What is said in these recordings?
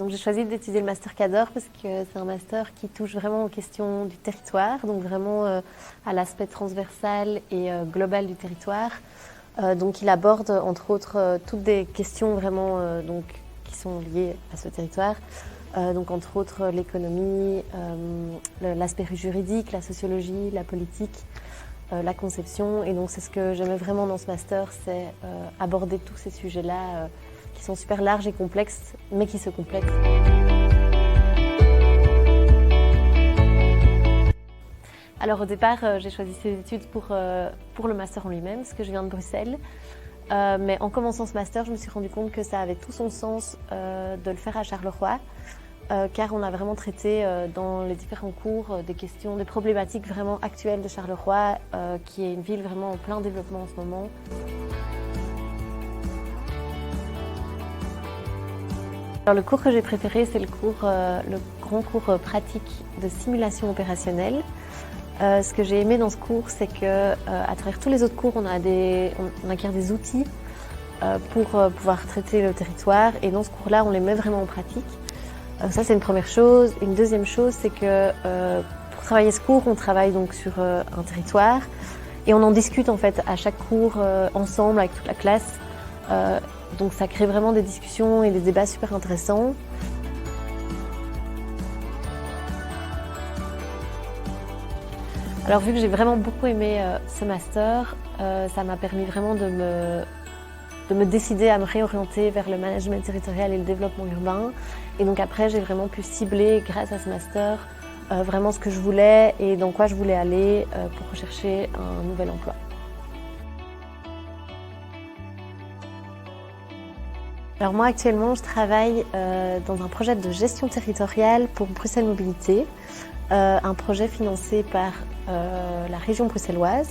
Donc j'ai choisi d'étudier le master Cadre parce que c'est un master qui touche vraiment aux questions du territoire, donc vraiment à l'aspect transversal et global du territoire. Donc il aborde entre autres toutes des questions vraiment donc, qui sont liées à ce territoire. Donc entre autres l'économie, l'aspect juridique, la sociologie, la politique, la conception. Et donc c'est ce que j'aimais vraiment dans ce master, c'est aborder tous ces sujets-là qui sont super larges et complexes, mais qui se complètent. Alors au départ, j'ai choisi ces études pour le master en lui-même, parce que je viens de Bruxelles. Mais en commençant ce master, je me suis rendu compte que ça avait tout son sens de le faire à Charleroi, car on a vraiment traité dans les différents cours des questions, des problématiques vraiment actuelles de Charleroi, qui est une ville vraiment en plein développement en ce moment. Alors, le cours que j'ai préféré, c'est le grand cours pratique de simulation opérationnelle. Ce que j'ai aimé dans ce cours, c'est que à travers tous les autres cours, on acquiert des outils pour pouvoir traiter le territoire. Et dans ce cours-là, on les met vraiment en pratique. Ça, c'est une première chose. Une deuxième chose, c'est que pour travailler ce cours, on travaille donc sur un territoire et on en discute en fait à chaque cours ensemble avec toute la classe. Donc ça crée vraiment des discussions et des débats super intéressants. Alors vu que j'ai vraiment beaucoup aimé ce master, ça m'a permis vraiment de me décider à me réorienter vers le management territorial et le développement urbain. Et donc après, j'ai vraiment pu cibler, grâce à ce master, vraiment ce que je voulais et dans quoi je voulais aller pour rechercher un nouvel emploi. Alors moi actuellement je travaille dans un projet de gestion territoriale pour Bruxelles Mobilité, un projet financé par la région bruxelloise.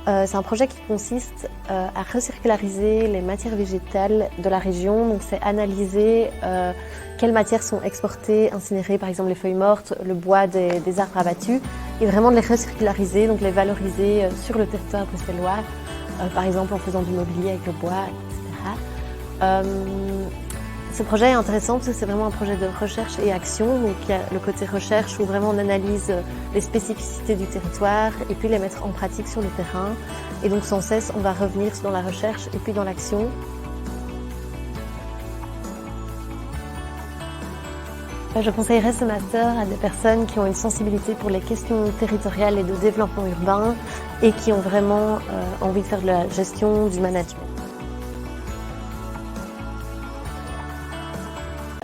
C'est un projet qui consiste à recirculariser les matières végétales de la région, donc c'est analyser quelles matières sont exportées, incinérées, par exemple les feuilles mortes, le bois des arbres abattus, et vraiment de les recirculariser, donc les valoriser sur le territoire bruxellois, par exemple en faisant du mobilier avec le bois, etc. Ce projet est intéressant parce que c'est vraiment un projet de recherche et action. Donc il y a le côté recherche où vraiment on analyse les spécificités du territoire et puis les mettre en pratique sur le terrain. Et donc sans cesse on va revenir dans la recherche et puis dans l'action. Je conseillerais ce master à des personnes qui ont une sensibilité pour les questions territoriales et de développement urbain et qui ont vraiment envie de faire de la gestion, du management.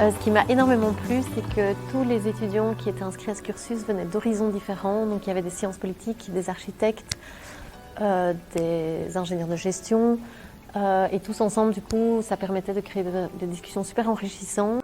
Ce qui m'a énormément plu, c'est que tous les étudiants qui étaient inscrits à ce cursus venaient d'horizons différents. Donc il y avait des sciences politiques, des architectes, des ingénieurs de gestion. Et tous ensemble, du coup, ça permettait de créer des discussions super enrichissantes.